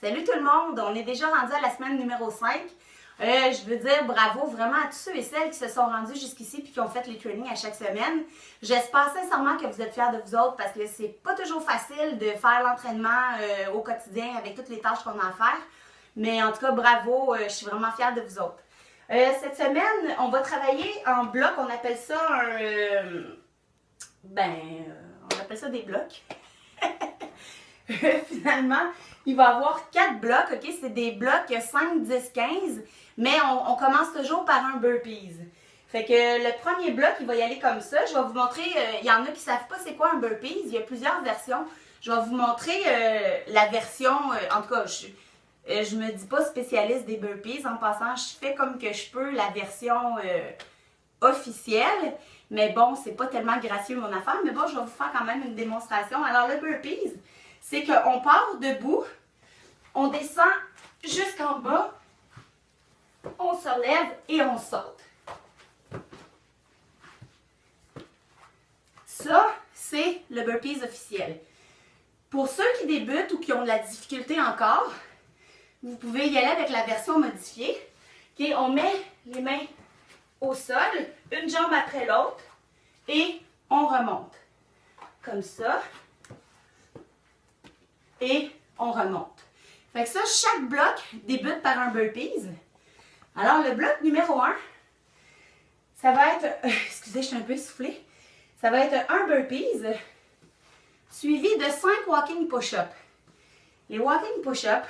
Salut tout le monde, on est déjà rendu à la semaine numéro 5. Je veux dire bravo vraiment à tous ceux et celles qui se sont rendus jusqu'ici et qui ont fait les trainings à chaque semaine. J'espère sincèrement que vous êtes fiers de vous autres parce que c'est pas toujours facile de faire l'entraînement au quotidien avec toutes les tâches qu'on a à faire. Mais en tout cas, bravo, je suis vraiment fière de vous autres. Cette semaine, on va travailler en bloc, on appelle ça on appelle ça des blocs. Finalement, il va y avoir 4 blocs, ok? C'est des blocs 5, 10, 15, mais on commence toujours par un burpees. Fait que le premier bloc, il va y aller comme ça. Je vais vous montrer, il y en a qui ne savent pas c'est quoi un burpees, il y a plusieurs versions. Je vais vous montrer la version, en tout cas, je me dis pas spécialiste des burpees. En passant, je fais comme que je peux la version officielle. Mais bon, c'est pas tellement gracieux mon affaire. Mais bon, je vais vous faire quand même une démonstration. Alors, le burpees, c'est qu'on part debout, on descend jusqu'en bas, on se relève et on saute. Ça, c'est le burpees officiel. Pour ceux qui débutent ou qui ont de la difficulté encore, vous pouvez y aller avec la version modifiée. Okay, on met les mains au sol, une jambe après l'autre, et on remonte. Comme ça. Et on remonte. Fait que ça, chaque bloc débute par un burpees. Alors, le bloc numéro 1, ça va être, excusez, je suis un peu essoufflée, ça va être un burpees suivi de 5 walking push-ups. Les walking push-ups,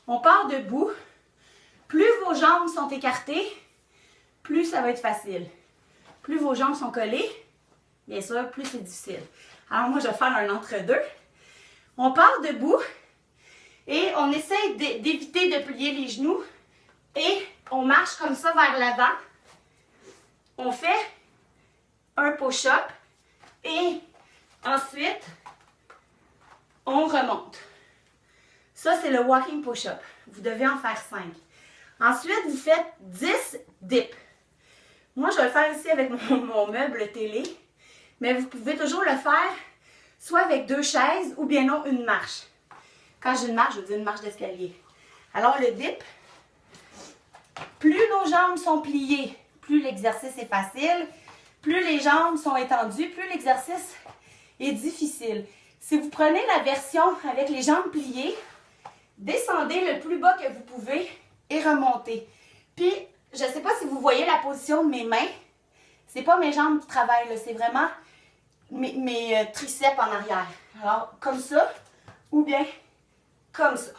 on part debout. Plus vos jambes sont écartées, plus ça va être facile. Plus vos jambes sont collées, bien sûr, plus c'est difficile. Alors, moi, je vais faire un entre-deux. On part debout et on essaye d'éviter de plier les genoux et on marche comme ça vers l'avant. On fait un push-up et ensuite, on remonte. Ça, c'est le walking push-up. Vous devez en faire 5. Ensuite, vous faites 10 dips. Moi, je vais le faire ici avec mon meuble télé, mais vous pouvez toujours le faire soit avec 2 chaises ou bien non une marche. Quand j'ai une marche, je veux dire une marche d'escalier. Alors le dip, plus nos jambes sont pliées, plus l'exercice est facile. Plus les jambes sont étendues, plus l'exercice est difficile. Si vous prenez la version avec les jambes pliées, descendez le plus bas que vous pouvez et remontez. Puis, je ne sais pas si vous voyez la position de mes mains. C'est pas mes jambes qui travaillent, c'est vraiment mes triceps en arrière. Alors, comme ça, ou bien comme ça.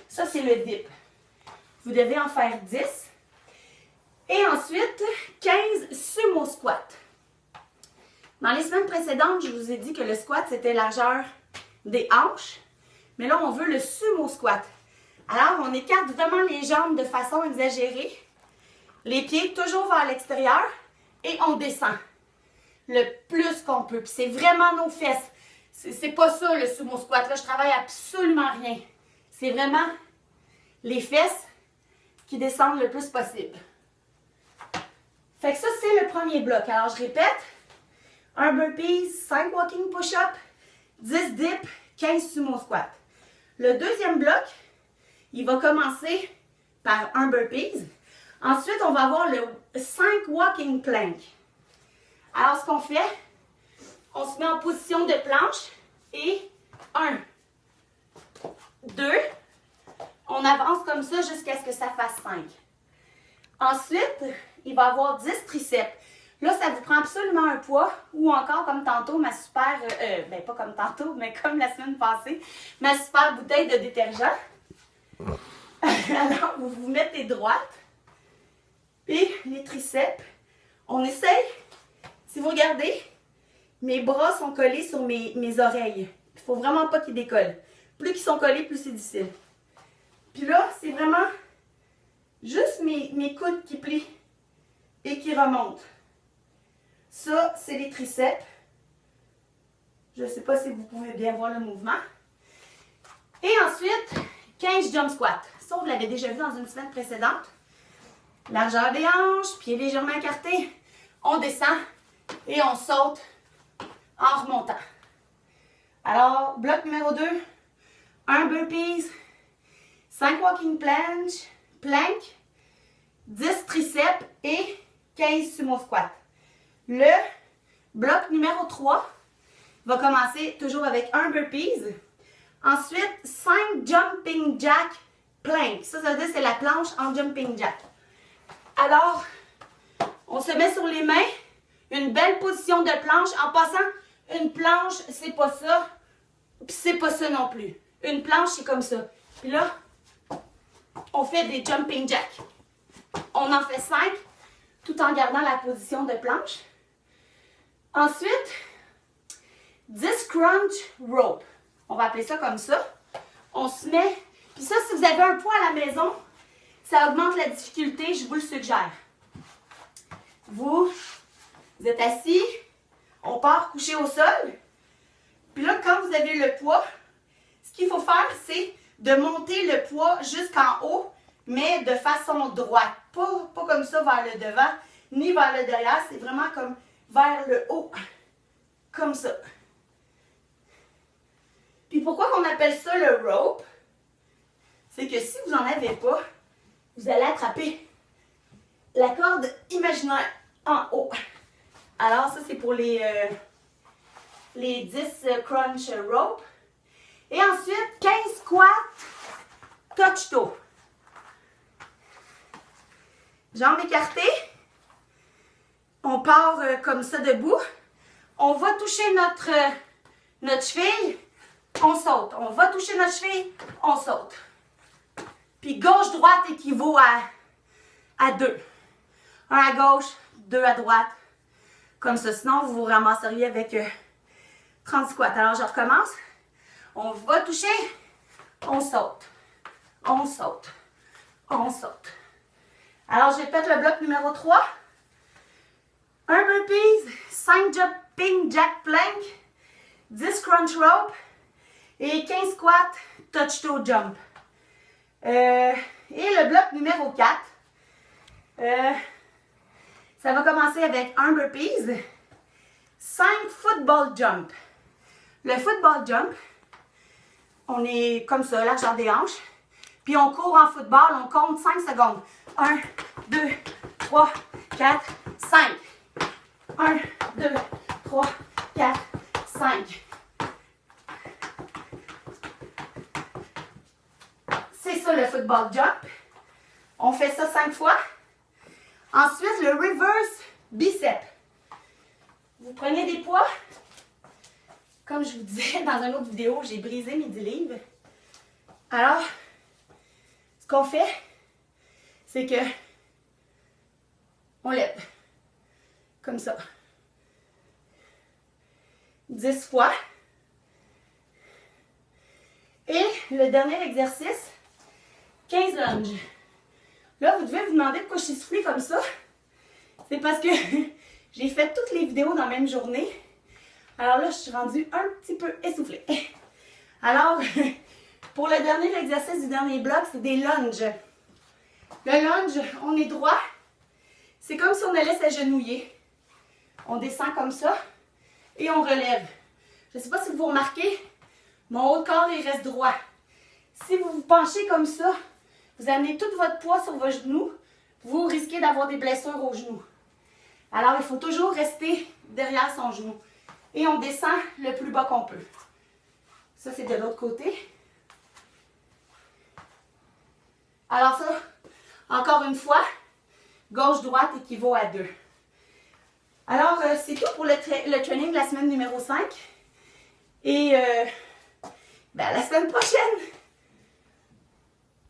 Ça, c'est le dip. Vous devez en faire 10. Et ensuite, 15 sumo squats. Dans les semaines précédentes, je vous ai dit que le squat, c'était largeur des hanches. Mais là, on veut le sumo squat. Alors, on écarte vraiment les jambes de façon exagérée. Les pieds toujours vers l'extérieur. Et on descend le plus qu'on peut. Puis c'est vraiment nos fesses. C'est pas ça le sumo squat. Là, je travaille absolument rien. C'est vraiment les fesses qui descendent le plus possible. Fait que ça, c'est le premier bloc. Alors, je répète. Un burpees, 5 walking push-up, 10 dips, 15 sumo squats. Le deuxième bloc, il va commencer par un burpees. Ensuite, on va avoir le 5 walking plank. Alors, ce qu'on fait, on se met en position de planche et 1, 2, on avance comme ça jusqu'à ce que ça fasse 5. Ensuite, il va y avoir 10 triceps. Là, ça vous prend absolument un poids ou encore comme tantôt, ma super, pas comme tantôt, mais comme la semaine passée, ma super bouteille de détergent. Alors, vous vous mettez droite. Puis, les triceps, on essaye, si vous regardez, mes bras sont collés sur mes oreilles. Il ne faut vraiment pas qu'ils décollent. Plus ils sont collés, plus c'est difficile. Puis là, c'est vraiment juste mes coudes qui plient et qui remontent. Ça, c'est les triceps. Je ne sais pas si vous pouvez bien voir le mouvement. Et ensuite, 15 jump squats. Ça, on l'avait déjà vu dans une semaine précédente. Largeur des hanches, pieds légèrement écartés. On descend et on saute en remontant. Alors, bloc numéro 2, 1 burpees, 5 walking plank, 10 triceps et 15 sumo squats. Le bloc numéro 3 va commencer toujours avec 1 burpees. Ensuite, 5 jumping jack plank. Ça veut dire que c'est la planche en jumping jack. Alors, on se met sur les mains, une belle position de planche. En passant, une planche, c'est pas ça, puis c'est pas ça non plus. Une planche, c'est comme ça. Puis là, on fait des jumping jacks. On en fait 5, tout en gardant la position de planche. Ensuite, 10 crunch rope. On va appeler ça comme ça. On se met... Puis ça, si vous avez un poids à la maison, ça augmente la difficulté, je vous le suggère. Vous êtes assis, on part coucher au sol. Puis là, quand vous avez le poids, ce qu'il faut faire, c'est de monter le poids jusqu'en haut, mais de façon droite. Pas comme ça vers le devant, ni vers le derrière. C'est vraiment comme vers le haut. Comme ça. Puis pourquoi on appelle ça le rope? C'est que si vous n'en avez pas, vous allez attraper la corde imaginaire en haut. Alors ça, c'est pour les 10 crunch rope. Et ensuite, 15 squats touch toe. Jambes écartées. On part comme ça debout. On va toucher notre cheville. On saute. On va toucher notre cheville. On saute. Puis gauche-droite équivaut à 2. 1 à gauche, 2 à droite. Comme ça. Sinon, vous vous ramasseriez avec 30 squats. Alors, je recommence. On va toucher. On saute. On saute. On saute. Alors, je répète le bloc numéro 3. 1 burpees, 5 jumping jack plank, 10 crunch rope et 15 squats touch toe jump. Et le bloc numéro 4, ça va commencer avec 1 burpees, 5 football jump. Le football jump, on est comme ça, largeur des hanches. Puis on court en football, on compte 5 secondes. 1, 2, 3, 4, 5. 1, 2, 3, 4, 5. C'est ça le football jump. On fait ça 5 fois. Ensuite, le reverse bicep. Vous prenez des poids. Comme je vous disais dans une autre vidéo, j'ai brisé mes 10 livres. Alors, ce qu'on fait, c'est que on lève. Comme ça. 10 fois. Et le dernier exercice, 15 lunges. Là, vous devez vous demander pourquoi je suis soufflée comme ça. C'est parce que j'ai fait toutes les vidéos dans la même journée. Alors là, je suis rendue un petit peu essoufflée. Alors, pour le dernier exercice du dernier bloc, c'est des lunges. Le lunge, on est droit. C'est comme si on allait s'agenouiller. On descend comme ça et on relève. Je ne sais pas si vous remarquez, mon haut de corps, il reste droit. Si vous vous penchez comme ça, vous amenez tout votre poids sur vos genoux, vous risquez d'avoir des blessures aux genoux. Alors, il faut toujours rester derrière son genou. Et on descend le plus bas qu'on peut. Ça, c'est de l'autre côté. Alors ça, encore une fois, gauche-droite équivaut à 2. Alors, c'est tout pour le training de la semaine numéro 5. Et à la semaine prochaine!